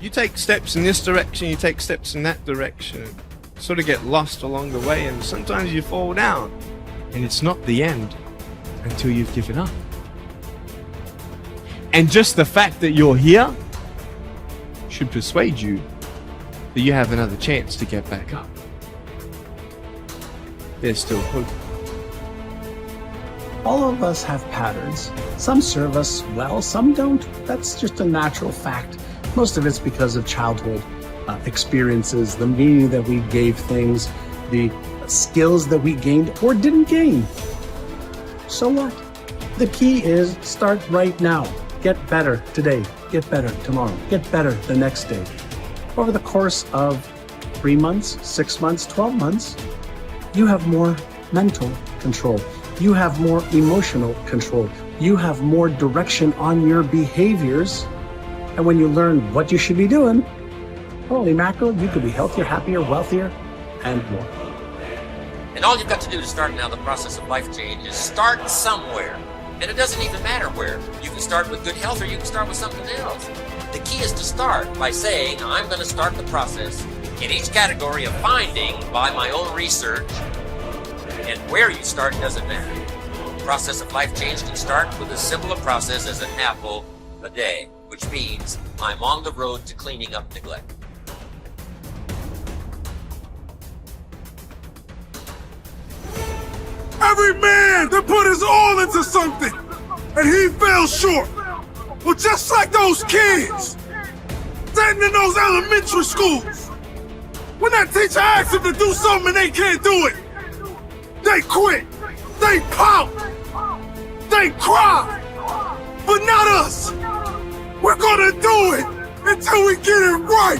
You take steps in this direction, you take steps in that direction, sort of get lost along the way, and sometimes you fall down, and it's not the end until you've given up. And just the fact that you're here should persuade you that you have another chance to get back up. There's still hope. All of us have patterns. Some serve us well, some don't. That's just a natural fact. Most of it's because of childhood experiences, the meaning that we gave things, the skills that we gained or didn't gain. So what? The key is start right now. Get better today, get better tomorrow, get better the next day. Over the course of 3 months, 6 months, 12 months, you have more mental control. You have more emotional control. You have more direction on your behaviors. And when you learn what you should be doing, holy mackerel, you could be healthier, happier, wealthier, and more. And all you've got to do to start now the process of life change is start somewhere. And it doesn't even matter where. You can start with good health or you can start with something else. The key is to start by saying, I'm going to start the process in each category of finding by my own research. And where you start doesn't matter. The process of life change can start with as simple a process as an apple a day, which means I'm on the road to cleaning up neglect. Every man that put his all into something and he fell short. Well, just like those kids sitting in those elementary schools, when that teacher asks them to do something and they can't do it, they quit, they pout, they cry, but not us. We're gonna do it until we get it right.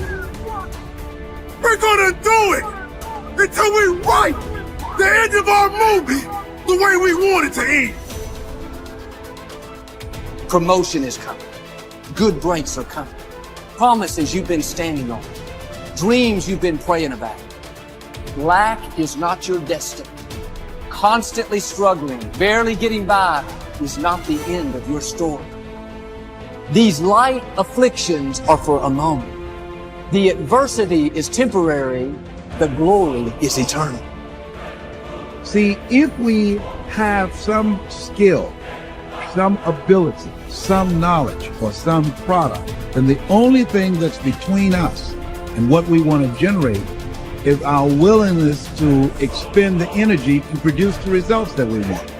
We're gonna do it until we write the end of our movie the way we want it to end. Promotion is coming. Good breaks are coming. Promises you've been standing on. Dreams you've been praying about. Lack is not your destiny. Constantly struggling, barely getting by is not the end of your story. These light afflictions are for a moment. The adversity is temporary. The glory is eternal. See, if we have some skill, some ability, some knowledge, or some product, then the only thing that's between us and what we want to generate is our willingness to expend the energy to produce the results that we want.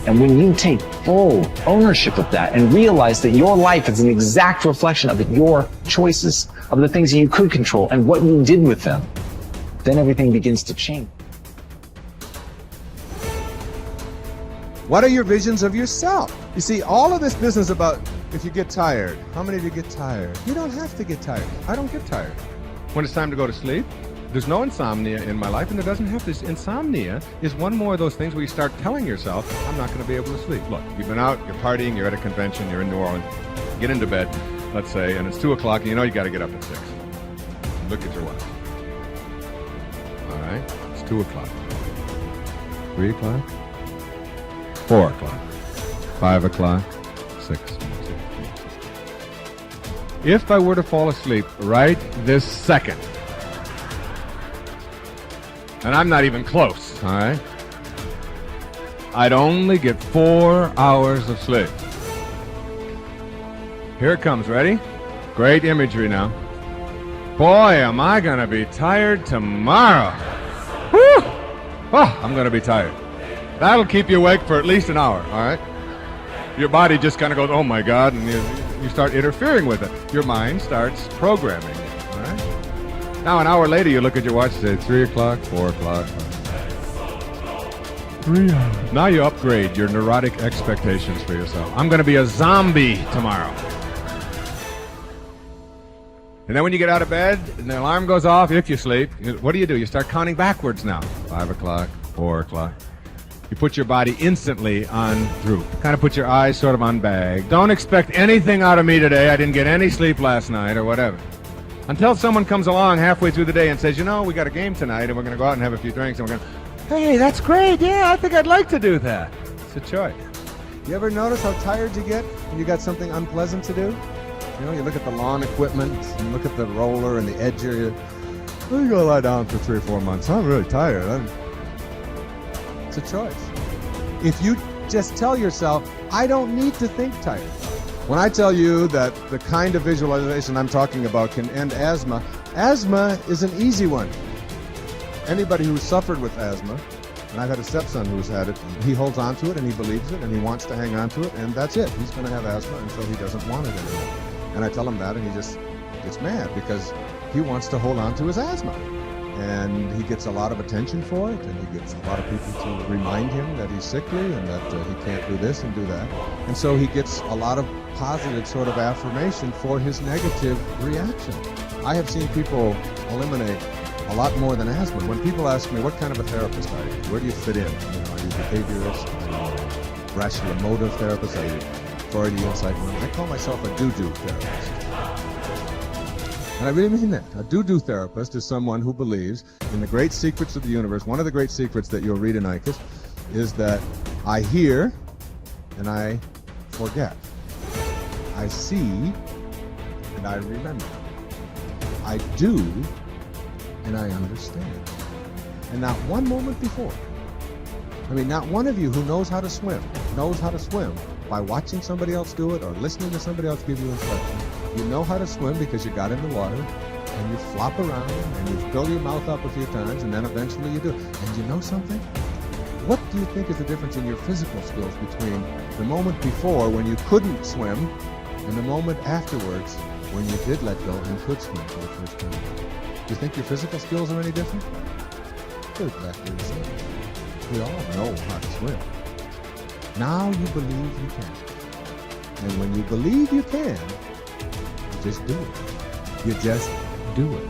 And when you take full ownership of that and realize that your life is an exact reflection of your choices, of the things that you could control and what you did with them, then everything begins to change. What are your visions of yourself? You see, all of this business about if you get tired, how many of you get tired? You don't have to get tired. I don't get tired. When it's time to go to sleep, there's no insomnia in my life, and there doesn't have to. Insomnia is one more of those things where you start telling yourself, I'm not going to be able to sleep. Look, you've been out, you're partying, you're at a convention, you're in New Orleans, get into bed, let's say, and it's 2 o'clock, and you know you got to get up at 6. Look at your watch. All right, it's 2 o'clock. 3 o'clock? 4 o'clock, 5 o'clock, 6. If I were to fall asleep right this second, and I'm not even close, all right, I'd only get 4 hours of sleep. Here it comes, ready? Great imagery now. Boy, am I gonna be tired tomorrow. Whew! Oh, I'm gonna be tired. That'll keep you awake for at least an hour, all right? Your body just kind of goes, oh my God, and you start interfering with it. Your mind starts programming, all right? Now, an hour later, you look at your watch and say, 3 o'clock, 4 o'clock. 3 hours. Now you upgrade your neurotic expectations for yourself. I'm going to be a zombie tomorrow. And then when you get out of bed and the alarm goes off, if you sleep, what do? You start counting backwards now. 5 o'clock, 4 o'clock. You put your body instantly on droop. Kind of put your eyes sort of on bag. Don't expect anything out of me today. I didn't get any sleep last night or whatever. Until someone comes along halfway through the day and says, you know, we got a game tonight and we're going to go out and have a few drinks and we're going to, hey, that's great. Yeah, I think I'd like to do that. It's a choice. You ever notice how tired you get when you got something unpleasant to do? You know, you look at the lawn equipment, and look at the roller and the edger. You go lie down for 3 or 4 months. I'm really tired. It's a choice. If you just tell yourself, I don't need to think tired. When I tell you that the kind of visualization I'm talking about can end asthma, asthma is an easy one. Anybody who's suffered with asthma, and I've had a stepson who's had it, he holds on to it and he believes it and he wants to hang on to it, and that's it. He's going to have asthma until he doesn't want it anymore. And I tell him that and he just gets mad because he wants to hold on to his asthma. And he gets a lot of attention for it, and he gets a lot of people to remind him that he's sickly and that he can't do this and do that. And so he gets a lot of positive sort of affirmation for his negative reaction. I have seen people eliminate a lot more than asthma. When people ask me, what kind of a therapist are you? Where do you fit in? You know, are you behaviorist? Are you rational emotive therapist? Are you Freudian psychoanalyst? I call myself a do-do therapist. And I really mean that. A do-do therapist is someone who believes in the great secrets of the universe. One of the great secrets that you'll read in ICUS is that I hear and I forget. I see and I remember. I do and I understand. And not one moment before. I mean, not one of you who knows how to swim by watching somebody else do it or listening to somebody else give you instructions. You know how to swim because you got in the water and you flop around and you fill your mouth up a few times and then eventually you do it. And you know something? What do you think is the difference in your physical skills between the moment before when you couldn't swim and the moment afterwards when you did let go and could swim for the first time? Do you think your physical skills are any different? They're exactly the same. We all know how to swim. Now you believe you can. And when you believe you can, just do it. You just do it.